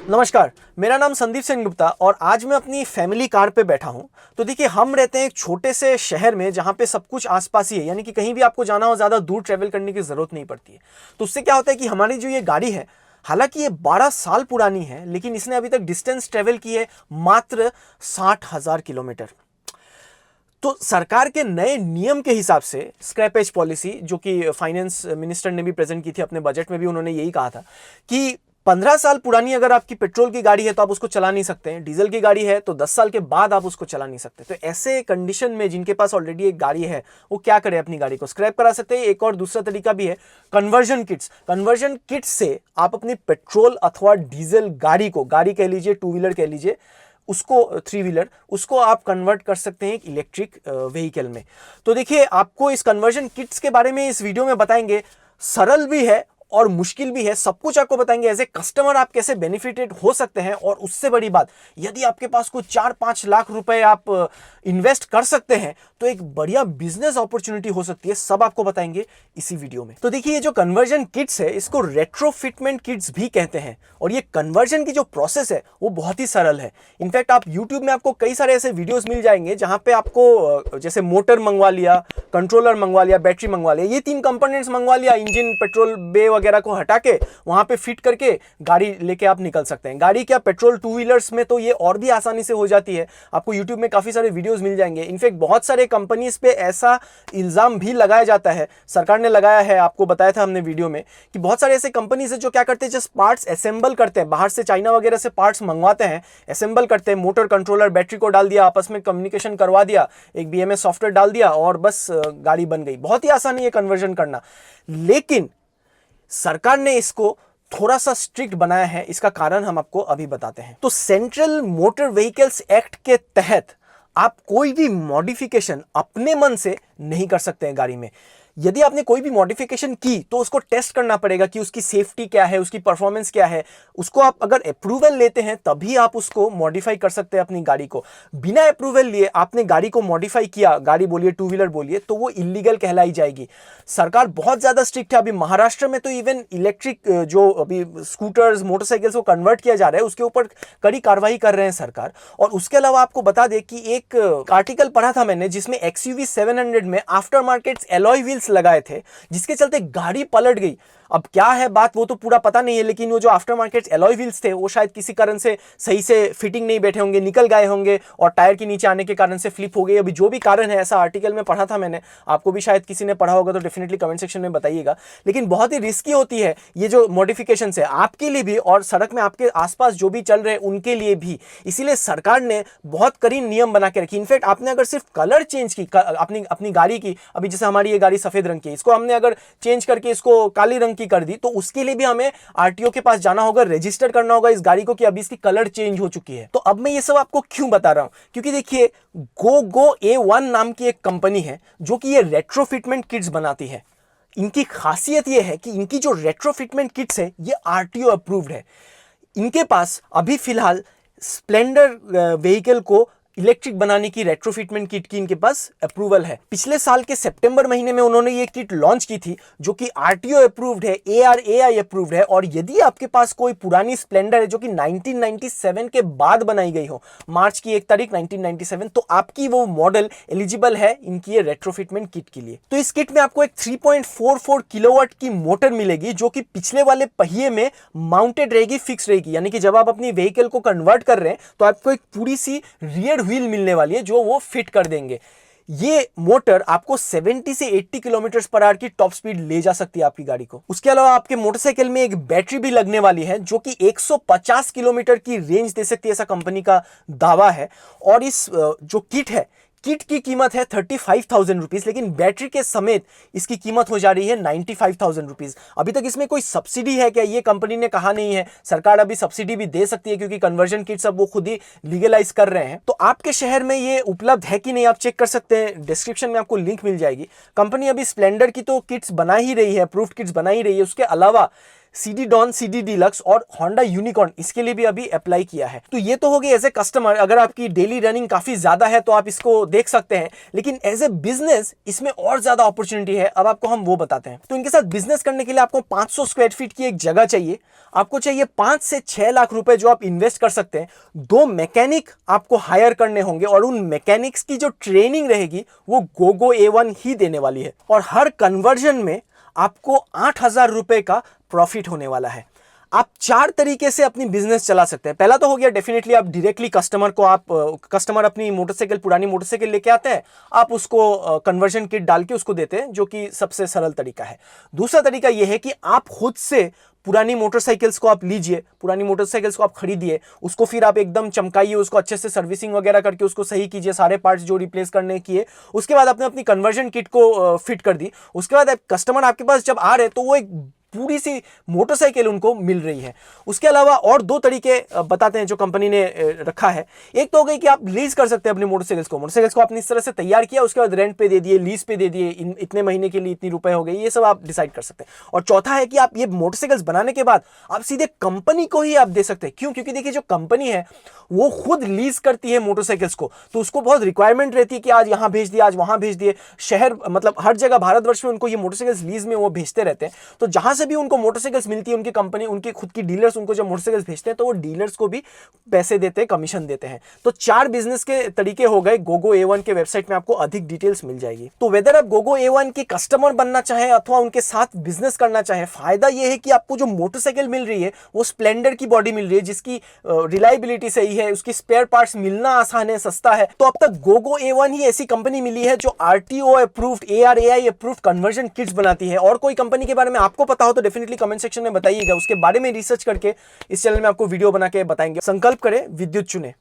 नमस्कार, मेरा नाम संदीप सिंह गुप्ता और आज मैं अपनी फैमिली कार पे बैठा हूँ। तो देखिए, हम रहते हैं एक छोटे से शहर में जहाँ पे सब कुछ आसपास ही है, यानी कि कहीं भी आपको जाना हो ज़्यादा दूर ट्रैवल करने की ज़रूरत नहीं पड़ती है। तो उससे क्या होता है कि हमारी जो ये गाड़ी है, हालांकि ये 12 साल पुरानी है, लेकिन इसने अभी तक डिस्टेंस ट्रैवल की है मात्र 60,000 किलोमीटर। तो सरकार के नए नियम के हिसाब से स्क्रैपेज पॉलिसी, जो कि फाइनेंस मिनिस्टर ने भी प्रेजेंट की थी अपने बजट में, भी उन्होंने यही कहा था कि 15 साल पुरानी अगर आपकी पेट्रोल की गाड़ी है तो आप उसको चला नहीं सकते हैं, डीजल की गाड़ी है तो 10 साल के बाद आप उसको चला नहीं सकते। तो ऐसे कंडीशन में जिनके पास ऑलरेडी एक गाड़ी है, वो क्या करे, अपनी गाड़ी को स्क्रैप करा सकते हैं। एक और दूसरा तरीका भी है, कन्वर्जन किट्स। कन्वर्जन किट्स से आप अपनी पेट्रोल अथवा डीजल गाड़ी को, गाड़ी कह लीजिए, टू व्हीलर कह लीजिए, उसको थ्री व्हीलर, उसको आप कन्वर्ट कर सकते हैं एक इलेक्ट्रिक व्हीकल में। तो देखिए, आपको इस कन्वर्जन किट्स के बारे में इस वीडियो में बताएंगे। सरल भी है और मुश्किल भी है, सब कुछ आपको बताएंगे। एज ए कस्टमर आप कैसे बेनिफिटेड हो सकते हैं, और उससे बड़ी बात, यदि आपके पास कुछ 4-5 लाख रुपए आप इन्वेस्ट कर सकते हैं तो एक बढ़िया बिजनेस अपॉर्चुनिटी हो सकती है। सब आपको बताएंगे इसी वीडियो में। तो देखिए, ये जो कन्वर्जन किट्स है, इसको रेट्रोफिटमेंट किट्स भी कहते हैं, और ये कन्वर्जन की जो प्रोसेस है वो बहुत ही सरल है। इनफैक्ट आप यूट्यूब में आपको कई सारे ऐसे वीडियोस मिल जाएंगे जहां पे आपको जैसे मोटर मंगवा लिया, कंट्रोलर मंगवा लिया, बैटरी मंगवा लिया, ये 3 कंपोनेंट्स मंगवा लिया, इंजन, पेट्रोल बे वगैरह को हटा के वहां पे फिट करके गाड़ी लेके आप निकल सकते हैं। गाड़ी क्या, पेट्रोल टू व्हीलर्स में तो ये और भी आसानी से हो जाती है। आपको यूट्यूब में काफी सारे वीडियोस मिल जाएंगे। इनफैक्ट बहुत सारे कंपनीज पे ऐसा इल्जाम भी लगाया जाता है, सरकार ने लगाया है, आपको बताया था हमने वीडियो में, कि बहुत सारे ऐसे कंपनीज है जो क्या करते हैं, जस्ट पार्ट्स असेंबल करते हैं, बाहर से चाइना वगैरह से पार्ट्स मंगवाते हैं, असेंबल करते हैं, मोटर, कंट्रोलर, बैटरी को डाल दिया, आपस में कम्युनिकेशन करवा दिया, एक बीएमएस सॉफ्टवेयर डाल दिया और बस गाड़ी बन गई। बहुत ही आसान है ये कन्वर्जन करना। लेकिन सरकार ने इसको थोड़ा सा स्ट्रिक्ट बनाया है। इसका कारण हम आपको अभी बताते हैं। तो सेंट्रल मोटर व्हीकल्स एक्ट के तहत आप कोई भी मॉडिफिकेशन अपने मन से नहीं कर सकते हैं गाड़ी में। यदि आपने कोई भी मॉडिफिकेशन की तो उसको टेस्ट करना पड़ेगा कि उसकी सेफ्टी क्या है, उसकी परफॉर्मेंस क्या है। उसको आप अगर अप्रूवल लेते हैं तभी आप उसको मॉडिफाई कर सकते हैं अपनी गाड़ी को। बिना अप्रूवल लिए आपने गाड़ी को मॉडिफाई किया, गाड़ी बोलिए, टू व्हीलर बोलिए, तो वो इलीगल कहलाई जाएगी। सरकार बहुत ज्यादा स्ट्रिक्ट है। अभी महाराष्ट्र में तो इवन इलेक्ट्रिक जो अभी स्कूटर्स, मोटरसाइकिल्स को कन्वर्ट किया जा रहा है, उसके ऊपर कड़ी कार्रवाई कर रहे हैं सरकार। और उसके अलावा आपको बता दें कि एक आर्टिकल पढ़ा था मैंने जिसमें XUV 700 में आफ्टर मार्केट एलॉय व्हील्स लगाए थे, जिसके चलते गाड़ी पलट गई। अब क्या है बात वो तो पूरा पता नहीं है, लेकिन वो जो आफ्टर मार्केट एलॉय व्हील्स थे वो शायद किसी कारण से सही से फिटिंग नहीं बैठे होंगे, निकल गए होंगे और टायर के नीचे आने के कारण से फ्लिप हो गई। अभी जो भी कारण है, ऐसा आर्टिकल में पढ़ा था मैंने, आपको भी शायद किसी ने पढ़ा होगा तो डेफिनेटली कमेंट सेक्शन में बताइएगा। लेकिन बहुत ही रिस्की होती है ये जो मॉडिफिकेशन है, आपके लिए भी और सड़क में आपके आसपास जो भी चल रहे हैं उनके लिए भी। इसीलिए सरकार ने बहुत कड़े नियम बना के रखी। इनफैक्ट आपने अगर सिर्फ कलर चेंज की अपनी गाड़ी की, अभी जैसे हमारी ये गाड़ी सफेद रंग की है, इसको हमने अगर चेंज करके इसको काली रंग की कर दी तो उसके लिए भी हमें आरटीओ के पास जाना होगा, रजिस्टर करना होगा इस गाड़ी को कि अभी इसकी कलर चेंज हो चुकी है। तो अब मैं ये सब आपको क्यों बता रहा हूं, क्योंकि देखिए, GoGo A1 नाम की एक कंपनी है जो कि ये रेट्रोफिटमेंट किट्स बनाती है। इनकी खासियत ये है कि इनकी जो रेट्रोफिटमेंट किट्स है ये आरटीओ अप्रूव्ड है। इनके पास अभी फिलहाल स्प्लेंडर व्हीकल को इलेक्ट्रिक बनाने की रेट्रोफिटमेंट किट की इनके पास अप्रूवल है। पिछले साल के सितंबर महीने में उन्होंने ये किट लॉन्च की थी जो कि आरटीओ अप्रूव्ड है, ARAI अप्रूव्ड है। और यदि आपके पास कोई पुरानी स्प्लेंडर है जो कि 1997 के बाद बनाई गई हो, मार्च की 1 तारीख 1997, तो आपकी वो मॉडल एलिजिबल है इनकी ये रेट्रोफिटमेंट किट के लिए। तो इस किट में आपको एक 3.44 किलोवाट की मोटर मिलेगी जो कि पिछले वाले पहिए में माउंटेड रहेगी, फिक्स रहेगी। यानी कि जब आप अपनी व्हीकल को कन्वर्ट कर रहे हैं तो आपको एक पूरी सी रियर व्हील मिलने वाली है जो वो फिट कर देंगे। ये मोटर आपको 70 से 80 किलोमीटर पर आवर की टॉप स्पीड ले जा सकती है आपकी गाड़ी को। उसके अलावा आपके मोटरसाइकिल में एक बैटरी भी लगने वाली है जो कि 150 किलोमीटर की रेंज दे सकती है, ऐसा कंपनी का दावा है। और इस जो किट है, किट की कीमत है 35,000 रुपीज, लेकिन बैटरी के समेत इसकी कीमत हो जा रही है 95,000 रुपीज। अभी तक इसमें कोई सब्सिडी है क्या, ये कंपनी ने कहा नहीं है। सरकार अभी सब्सिडी भी दे सकती है क्योंकि कन्वर्जन किट्स अब वो खुद ही लीगलाइज कर रहे हैं। तो आपके शहर में ये उपलब्ध है कि नहीं, आप चेक कर सकते हैं, डिस्क्रिप्शन में आपको लिंक मिल जाएगी। कंपनी अभी स्प्लेंडर की तो किट्स बना ही रही है, अप्रूव्ड किट्स बना ही रही है। उसके अलावा CD डॉन, CD डीलक्स और होंडा यूनिकॉर्न इसके लिए भी अभी अप्लाई किया है। तो ये तो हो गई एज ए कस्टमर, अगर आपकी डेली रनिंग काफी ज्यादा है तो आप इसको देख सकते हैं, लेकिन एज ए बिजनेस इसमें और ज्यादा अपॉर्चुनिटी है। अब आपको हम वो बताते हैं। तो इनके साथ बिजनेस करने के लिए आपको 500 स्क्वायर फीट की एक जगह चाहिए, आपको चाहिए 5 से 6 लाख रुपए जो आप इन्वेस्ट कर सकते हैं, 2 मैकेनिक आपको हायर करने होंगे और उन मैकेनिक्स की जो ट्रेनिंग रहेगी वो गोगो A1 ही देने वाली है, और हर कन्वर्जन में आपको 8,000 रुपए का प्रॉफिट होने वाला है। आप 4 तरीके से अपनी बिजनेस चला सकते हैं। पहला तो हो गया डेफिनेटली आप डायरेक्टली कस्टमर को, आप कस्टमर अपनी मोटरसाइकिल, पुरानी मोटरसाइकिल लेके आते हैं, आप उसको कन्वर्जन किट डाल के उसको देते हैं, जो कि सबसे सरल तरीका है। दूसरा तरीका यह है कि आप खुद से पुरानी मोटरसाइकिल्स को आप लीजिए, पुरानी मोटरसाइकिल्स को आप खरीदिए, उसको फिर आप एकदम चमकाइए, उसको अच्छे से सर्विसिंग वगैरह करके उसको सही कीजिए, सारे पार्ट्स जो रिप्लेस करने किए, उसके बाद आपने अपनी कन्वर्जन किट को फिट कर दी। उसके बाद कस्टमर आपके पास जब आ रहे तो वो एक पूरी सी मोटरसाइकिल उनको मिल रही है। उसके अलावा और 2 तरीके बताते हैं जो कंपनी ने रखा है। एक तो हो गई कि आप लीज कर सकते हैं अपनी मोटरसाइकिल्स को आपने इस तरह से तैयार किया, उसके बाद रेंट पे दे दिए, लीज पे दे दिए, इतने महीने के लिए इतनी रुपए हो गई, ये सब आप डिसाइड कर सकते हैं। और चौथा है कि आप ये मोटरसाइकिल्स बनाने के बाद आप सीधे कंपनी को ही आप दे सकते हैं। क्यों? क्योंकि देखिए जो कंपनी है वो खुद लीज करती है मोटरसाइकिल्स को, तो उसको बहुत रिक्वायरमेंट रहती है कि आज यहां भेज दिए, आज वहां भेज दिए, शहर मतलब हर जगह भारतवर्ष में उनको ये मोटरसाइकिल्स लीज में वो भेजते रहते हैं। तो जहां से भी उनको मोटरसाइकिल्स मिलती है, उनकी कंपनी, उनकी खुद की डीलर्स उनको जब मोटरसाइकिल्स भेजते हैं तो वो डीलर्स को भी पैसे देते हैं, कमीशन देते हैं। तो 4 बिजनेस के तरीके हो गए। गोगो A1 के वेबसाइट में आपको अधिक डिटेल्स मिल जाएगी। तो वेदर आप गोगो A1 के कस्टमर बनना चाहे अथवा उनके साथ बिजनेस करना चाहे, फायदा यह है कि आपको जो मोटरसाइकिल मिल रही है वो स्प्लेंडर की बॉडी मिल रही है, जिसकी रिलायबिलिटी सही है, उसकी स्पेयर पार्ट्स मिलना आसान है, सस्ता है। तो अब तक गोगो A1 ही ऐसी कंपनी मिली है जो RTO approved, ARAI approved conversion kits बनाती है। और कोई कंपनी के बारे में आपको पता हो तो डेफिनेटली कमेंट सेक्शन में बताइएगा, उसके बारे में रिसर्च करके इस चैनल में आपको वीडियो बना के बताएंगे। संकल्प करें, विद्युत चुने।